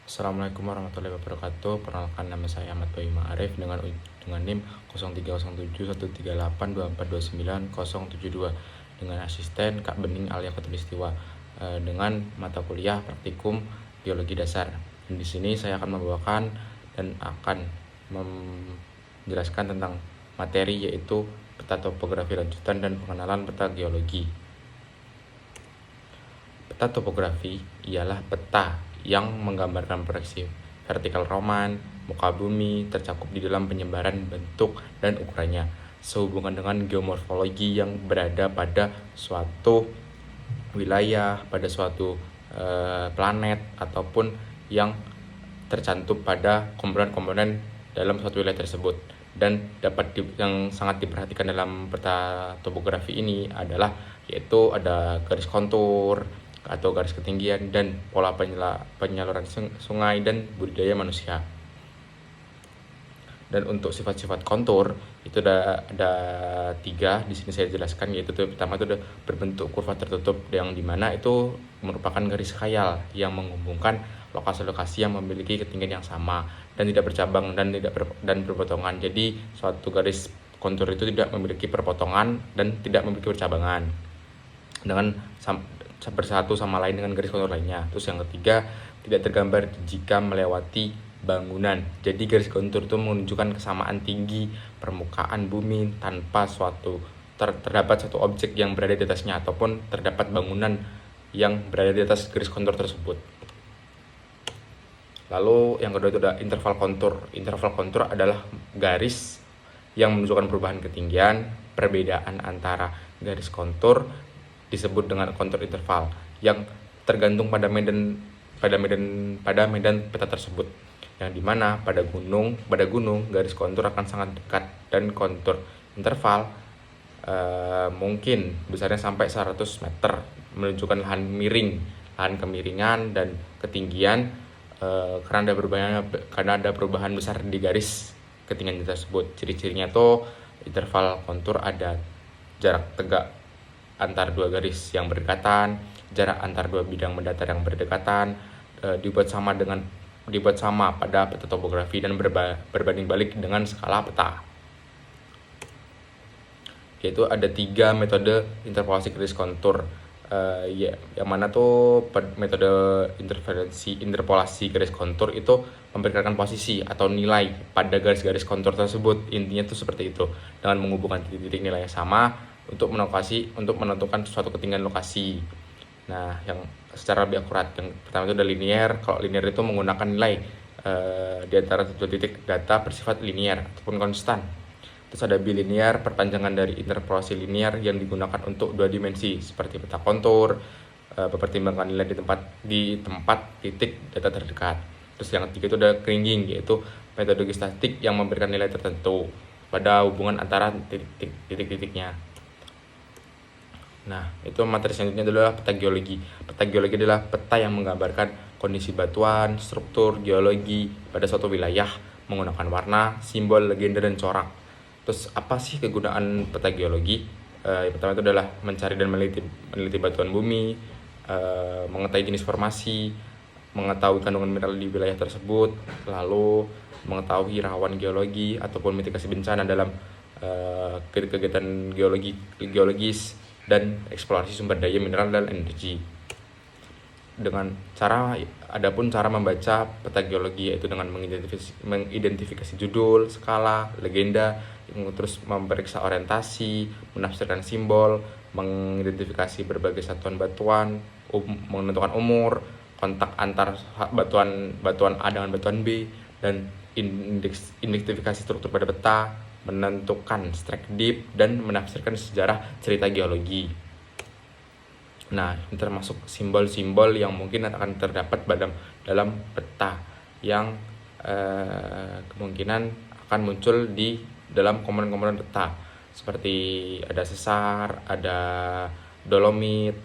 Assalamualaikum warahmatullahi wabarakatuh. Perkenalkan, nama saya Ahmad Bayu Ma'arif dengan NIM 03071382429072 dengan asisten Kak Bening Alia Khatulistiwa dengan mata kuliah praktikum biologi dasar. Dan di sini saya akan membawakan dan akan menjelaskan tentang materi yaitu peta topografi lanjutan dan pengenalan peta geologi. Peta topografi ialah peta yang menggambarkan proyeksi vertikal Roman, muka bumi tercakup di dalam penyebaran bentuk dan ukurannya, sehubungan dengan geomorfologi yang berada pada suatu wilayah, pada suatu planet, ataupun yang tercantum pada komponen-komponen dalam suatu wilayah tersebut. Dan yang sangat diperhatikan dalam peta topografi ini adalah yaitu ada garis kontur atau garis ketinggian dan pola penyaluran sungai dan budidaya manusia. Dan untuk sifat-sifat kontur itu ada 3 di sini saya jelaskan, yaitu pertama itu berbentuk kurva tertutup, yang dimana itu merupakan garis khayal yang menghubungkan lokasi-lokasi yang memiliki ketinggian yang sama dan tidak bercabang dan berpotongan. Jadi suatu garis kontur itu tidak memiliki perpotongan dan tidak memiliki percabangan dengan bersatu sama lain dengan garis kontur lainnya. Terus yang ketiga, tidak tergambar jika melewati bangunan. Jadi garis kontur itu menunjukkan kesamaan tinggi permukaan bumi tanpa terdapat suatu objek yang berada di atasnya ataupun terdapat bangunan yang berada di atas garis kontur tersebut. Lalu yang kedua itu ada interval kontur. Interval kontur adalah garis yang menunjukkan perubahan ketinggian. Perbedaan antara garis kontur disebut dengan kontur interval yang tergantung pada medan peta tersebut, yang dimana pada gunung garis kontur akan sangat dekat dan kontur interval mungkin besarnya sampai 100 meter, menunjukkan lahan kemiringan dan ketinggian karena ada perubahan besar di garis ketinggian tersebut. Ciri-cirinya tuh interval kontur ada jarak tegak antar dua garis yang berdekatan, jarak antar dua bidang mendatar yang berdekatan, dibuat sama pada peta topografi dan berbanding balik dengan skala peta. Yaitu ada 3 metode interpolasi garis kontur, yang mana tuh metode interpolasi garis kontur itu memperkirakan posisi atau nilai pada garis-garis kontur tersebut. Intinya tuh seperti itu, dengan menghubungkan titik-titik nilai yang sama untuk menentukan suatu ketinggian lokasi. Nah, yang secara lebih akurat, yang pertama itu ada linear. Kalau linear itu menggunakan nilai di antara satu titik data bersifat linear ataupun konstan. Terus ada bilinear, perpanjangan dari interpolasi linear yang digunakan untuk 2 dimensi seperti peta kontur, mempertimbangkan nilai di tempat titik data terdekat. Terus yang ketiga itu ada kringing, yaitu metode statistik yang memberikan nilai tertentu pada hubungan antara titik-titiknya. Nah, itu materi selanjutnya adalah peta geologi. Peta geologi adalah peta yang menggambarkan kondisi batuan, struktur geologi pada suatu wilayah menggunakan warna, simbol, legenda, dan corak. Terus apa sih kegunaan peta geologi? Yang pertama itu adalah mencari dan meneliti batuan bumi, mengetahui jenis formasi, mengetahui kandungan mineral di wilayah tersebut, lalu mengetahui rawan geologi ataupun mitigasi bencana dalam kegiatan geologis, dan eksplorasi sumber daya mineral dan energi. Adapun cara membaca peta geologi yaitu dengan mengidentifikasi judul, skala, legenda, terus memeriksa orientasi, menafsirkan simbol, mengidentifikasi berbagai satuan batuan, menentukan umur, kontak antar batuan A dengan batuan B, dan identifikasi struktur pada peta, menentukan strike depth, dan menafsirkan sejarah cerita geologi. Nah, ini termasuk simbol-simbol yang mungkin akan terdapat dalam peta yang kemungkinan akan muncul di dalam komponen-komponen peta, seperti ada sesar, ada dolomit,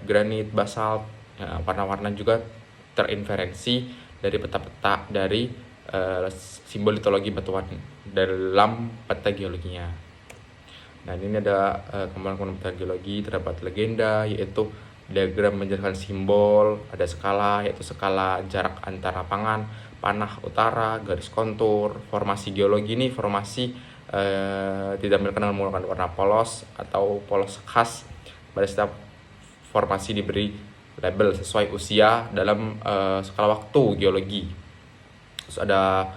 granit, basalt. Warna-warna juga terinferensi dari peta-peta dari simbol litologi batuan dalam peta geologinya. Nah, ini ada komponen-komponen peta geologi. Terdapat legenda, yaitu Diagram menjelaskan simbol, ada skala, yaitu skala jarak antara lapangan, panah utara, garis kontur. Formasi geologi ini formasi ditampilkan dengan menggunakan warna polos atau polos khas. Pada setiap formasi diberi label sesuai usia dalam skala waktu geologi. Terus ada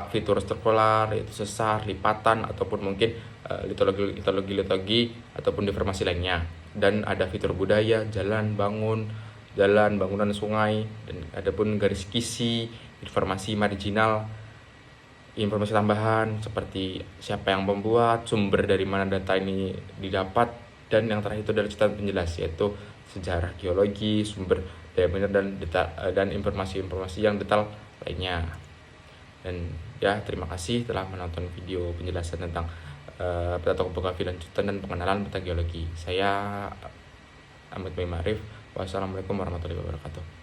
fitur struktural, yaitu sesar, lipatan, ataupun mungkin litologi ataupun deformasi lainnya. Dan ada fitur budaya, jalan, bangunan sungai, dan ada pun garis kisi, informasi marginal, informasi tambahan seperti siapa yang membuat, sumber dari mana data ini didapat, dan yang terakhir itu adalah catatan penjelas, yaitu sejarah geologi, sumber daya mineral, dan informasi-informasi yang detail lainnya. Dan ya, terima kasih telah menonton video penjelasan tentang peta topografi lanjutan dan pengenalan peta geologi. Saya Ahmad May Marif. Wassalamualaikum warahmatullahi wabarakatuh.